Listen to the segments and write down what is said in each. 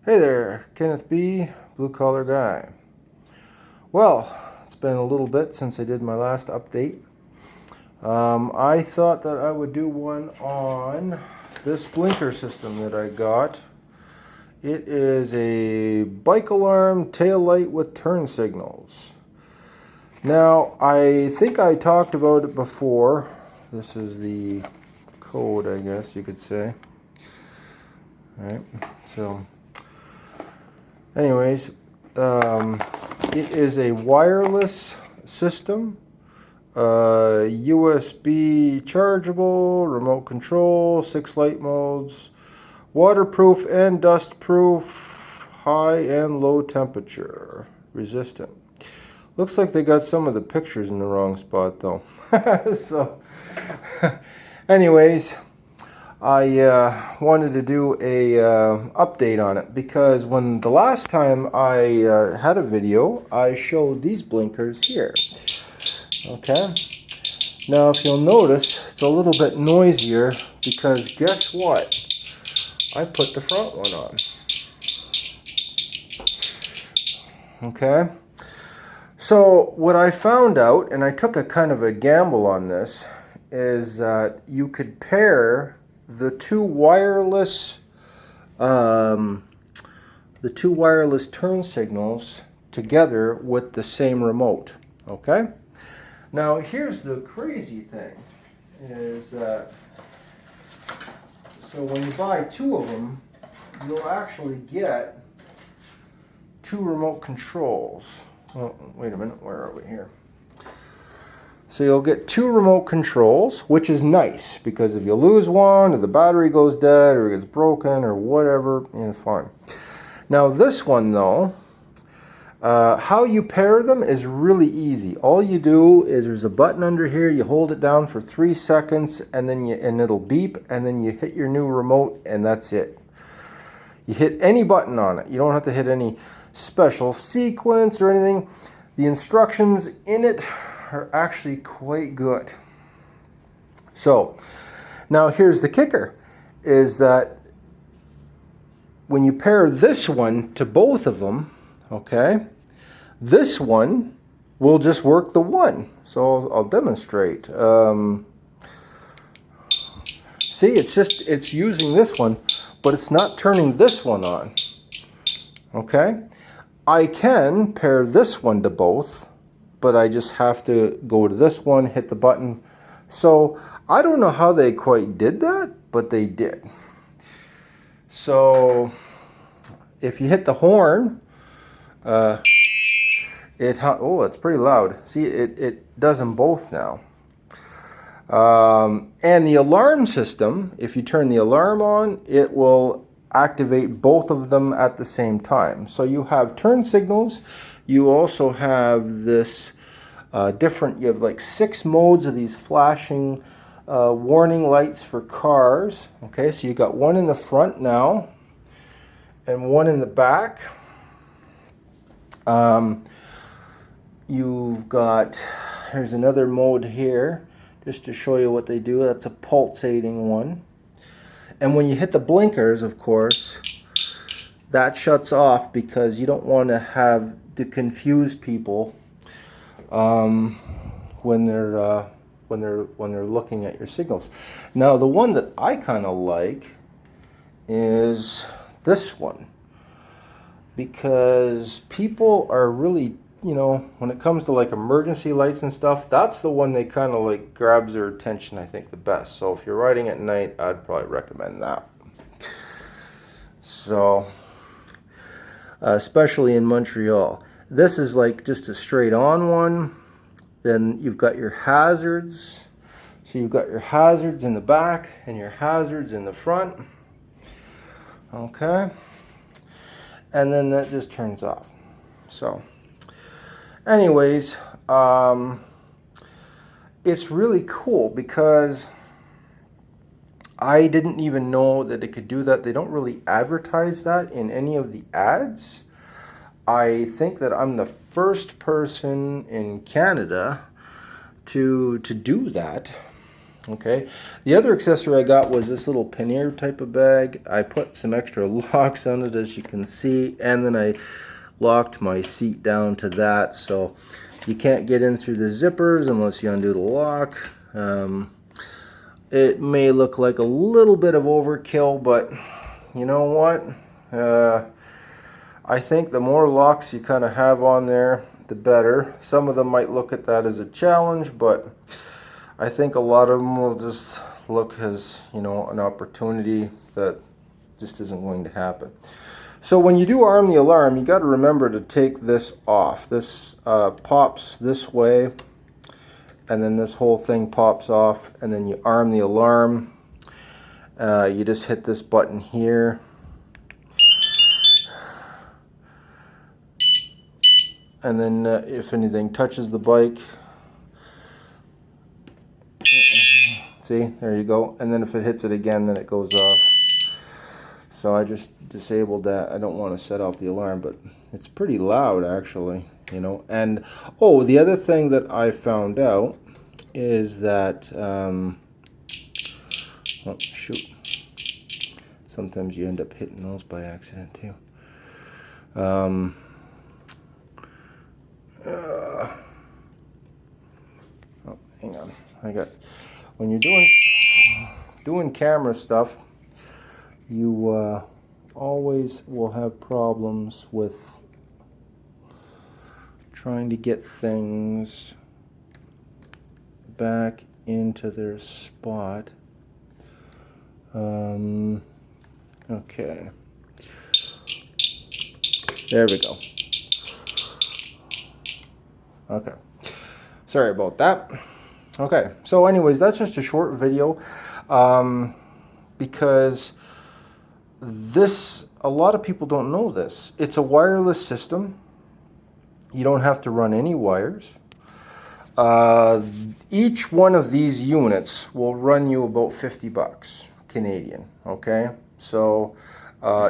Hey there, Kenneth B, Blue Collar Guy. Well, it's been a little bit since I did my last update. I thought that I would do one on this blinker system that I got. It is a bike alarm tail light with turn signals. Now, I think I talked about it before. This is the code, I guess you could say. All right, so anyways, it is a wireless system, USB chargeable, remote control, 6 light modes, waterproof and dustproof, high and low temperature, resistant. Looks like they got some of the pictures in the wrong spot though. So, anyways, I wanted to do a update on it because when the last time I had a video, I showed these blinkers here. Okay. Now, if you'll notice, it's a little bit noisier because guess what? I put the front one on. Okay. So what I found out, and I took a kind of a gamble on this, is that you could pair the two wireless turn signals together with the same remote. Okay. Now here's the crazy thing, is that so when you buy two of them, you'll actually get two remote controls. Well, wait a minute, where are we here? So you'll get two remote controls, which is nice because if you lose one or the battery goes dead or it gets broken or whatever, fine. Now this one though, how you pair them is really easy. All you do is there's a button under here, you hold it down for 3 seconds and then it'll beep and then you hit your new remote and that's it. You hit any button on it. You don't have to hit any special sequence or anything. The instructions in it are actually quite good. So now here's the kicker, is that when you pair this one to both of them, okay, this one will just work the one. So I'll demonstrate. See, it's using this one, but it's not turning this one on. Okay, I can pair this one to both, but I just have to go to this one, hit the button. So I don't know how they quite did that, but they did. So if you hit the horn, it's pretty loud. See, it does them both now. And the alarm system, if you turn the alarm on, it will activate both of them at the same time. So you have turn signals. You also have this you have like 6 modes of these flashing warning lights for cars. Okay, so you got one in the front now and one in the back. You've got, here's another mode here just to show you what they do. That's a pulsating one. And when you hit the blinkers, of course, that shuts off because you don't want to confuse people when they're looking at your signals. Now, the one that I kind of like is this one because people are really, when it comes to like emergency lights and stuff, that's the one they kind of like grabs their attention, I think, the best. So if you're riding at night, I'd probably recommend that. So, especially in Montreal. This is like just a straight on one. Then you've got your hazards. So you've got your hazards in the back and your hazards in the front. Okay. And then that just turns off. So anyways, it's really cool because I didn't even know that it could do that. They don't really advertise that in any of the ads. I think that I'm the first person in Canada to do that. Okay, the other accessory I got was this little pannier type of bag. I put some extra locks on it, as you can see, and then I locked my seat down to that, so you can't get in through the zippers unless you undo the lock. It may look like a little bit of overkill, but you know what? I think the more locks you kind of have on there, the better. Some of them might look at that as a challenge, but I think a lot of them will just look as, you know, an opportunity that just isn't going to happen. So when you do arm the alarm, you got to remember to take this off. This pops this way, and then this whole thing pops off, and then you arm the alarm. You just hit this button here. And then if anything touches the bike, see, there you go. And then if it hits it again, then it goes off. So I just disabled that. I don't want to set off the alarm, but it's pretty loud actually, you know. And oh, the other thing that I found out is that, oh shoot, sometimes you end up hitting those by accident too. Oh, hang on. When you're doing camera stuff, you always will have problems with trying to get things back into their spot. Okay. There we go. Okay. Sorry about that. Okay. So anyways, that's just a short video because a lot of people don't know this. It's a wireless system. You don't have to run any wires. Each one of these units will run you about 50 bucks Canadian, okay? So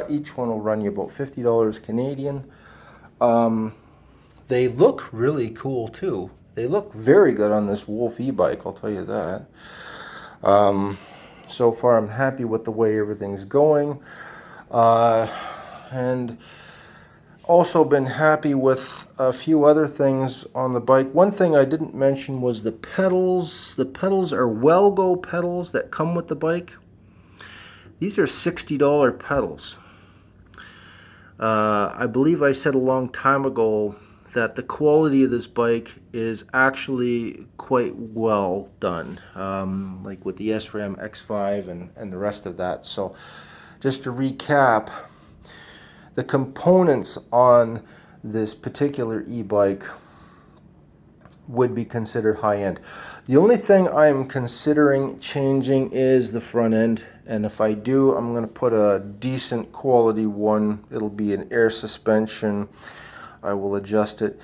each one will run you about $50 Canadian. They look really cool too. They look very good on this Wolf e-bike, I'll tell you that. So far I'm happy with the way everything's going. And also been happy with a few other things on the bike. One thing I didn't mention was the pedals. The pedals are Wellgo pedals that come with the bike. These are $60 pedals. I believe I said a long time ago that the quality of this bike is actually quite well done, like with the SRAM X5 and the rest of that. So just to recap, the components on this particular e-bike would be considered high-end. The only thing I'm considering changing is the front end, and if I do, I'm going to put a decent quality one. It'll be an air suspension. I will adjust it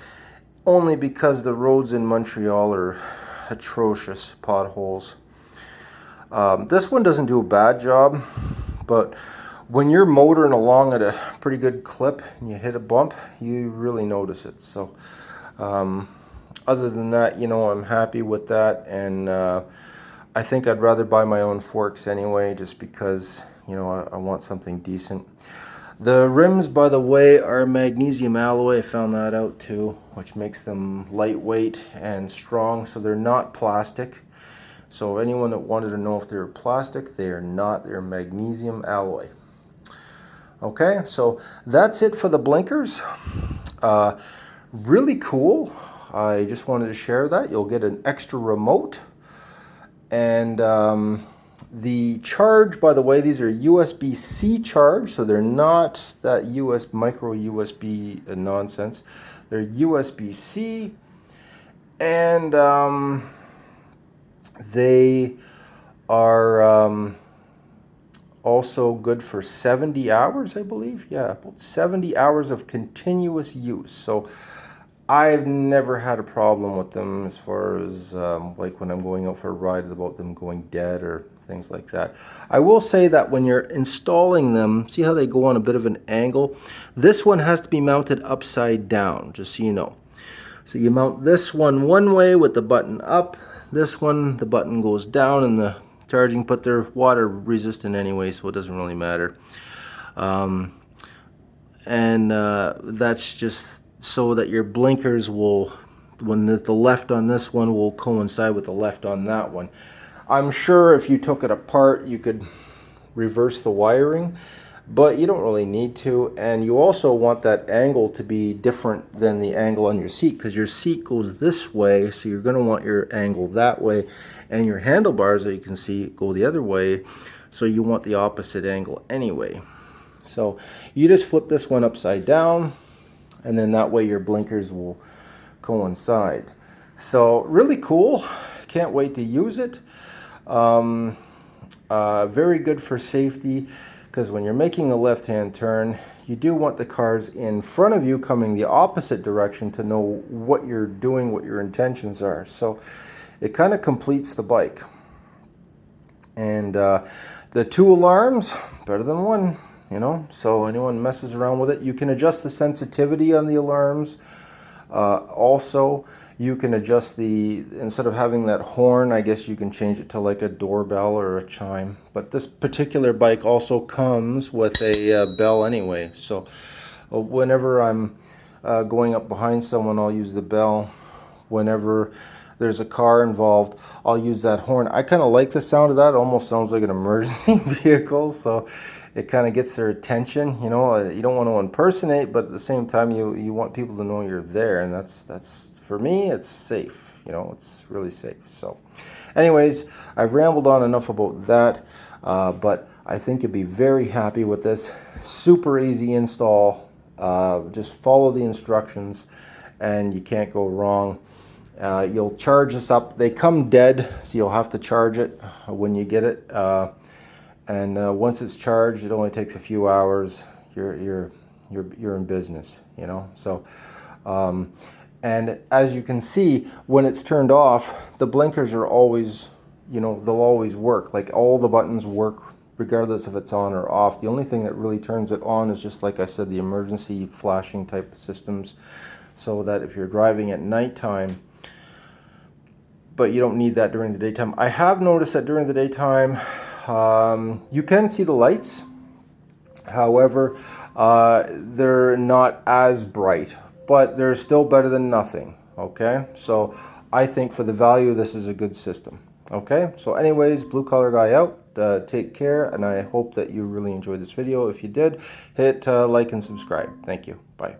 only because the roads in Montreal are atrocious, potholes. This one doesn't do a bad job, but when you're motoring along at a pretty good clip and you hit a bump, you really notice it. So other than that, you know, I'm happy with that, and I think I'd rather buy my own forks anyway, just because, you know, I want something decent. The rims, by the way, are magnesium alloy. I found that out too, which makes them lightweight and strong, so they're not plastic. So anyone that wanted to know if they were plastic, they are not. They're magnesium alloy. Okay, so that's it for the blinkers. Really cool. I just wanted to share that. You'll get an extra remote. And the charge, by the way, these are USB-C charge, so they're not that micro USB nonsense. They're USB-C, and they are also good for 70 hours, I believe. Yeah, about 70 hours of continuous use. So I've never had a problem with them as far as like when I'm going out for a ride about them going dead or things like that. I will say that when you're installing them, see how they go on a bit of an angle? This one has to be mounted upside down, just so you know. So you mount this one way with the button up, This one, the button goes down and the charging, but they're water resistant anyway, so it doesn't really matter. That's just so that your blinkers will, when the left on this one will coincide with the left on that one. I'm sure if you took it apart you could reverse the wiring, but you don't really need to. And you also want that angle to be different than the angle on your seat, because your seat goes this way, so you're going to want your angle that way, and your handlebars, that you can see, go the other way, so you want the opposite angle anyway. So you just flip this one upside down, and then that way your blinkers will coincide. So really cool, can't wait to use it. Very good for safety, because when you're making a left-hand turn, you do want the cars in front of you coming the opposite direction to know what you're doing, what your intentions are. So it kind of completes the bike. And the 2 alarms, better than 1, you know. So anyone messes around with it, you can adjust the sensitivity on the alarms. Also, you can adjust instead of having that horn, I guess you can change it to like a doorbell or a chime. But this particular bike also comes with a bell anyway. So whenever I'm going up behind someone, I'll use the bell. Whenever there's a car involved, I'll use that horn. I kind of like the sound of that. It almost sounds like an emergency vehicle. So it kind of gets their attention. You know, you don't want to impersonate, but at the same time, you want people to know you're there, and that's for me, it's safe. You know, it's really safe. So, anyways, I've rambled on enough about that, but I think you'll be very happy with this. Super easy install. Just follow the instructions, and you can't go wrong. You'll charge this up. They come dead, so you'll have to charge it when you get it. And once it's charged, it only takes a few hours. You're in business, you know. So, and as you can see, when it's turned off, the blinkers are always, you know, they'll always work. Like all the buttons work regardless if it's on or off. The only thing that really turns it on is just like I said, the emergency flashing type of systems, so that if you're driving at nighttime, but you don't need that during the daytime. I have noticed that during the daytime, you can see the lights. However, they're not as bright, but they're still better than nothing. Okay, so I think for the value, this is a good system. Okay, so anyways, Blue Collar Guy out. Take care, and I hope that you really enjoyed this video. If you did, hit like and subscribe. Thank you. Bye.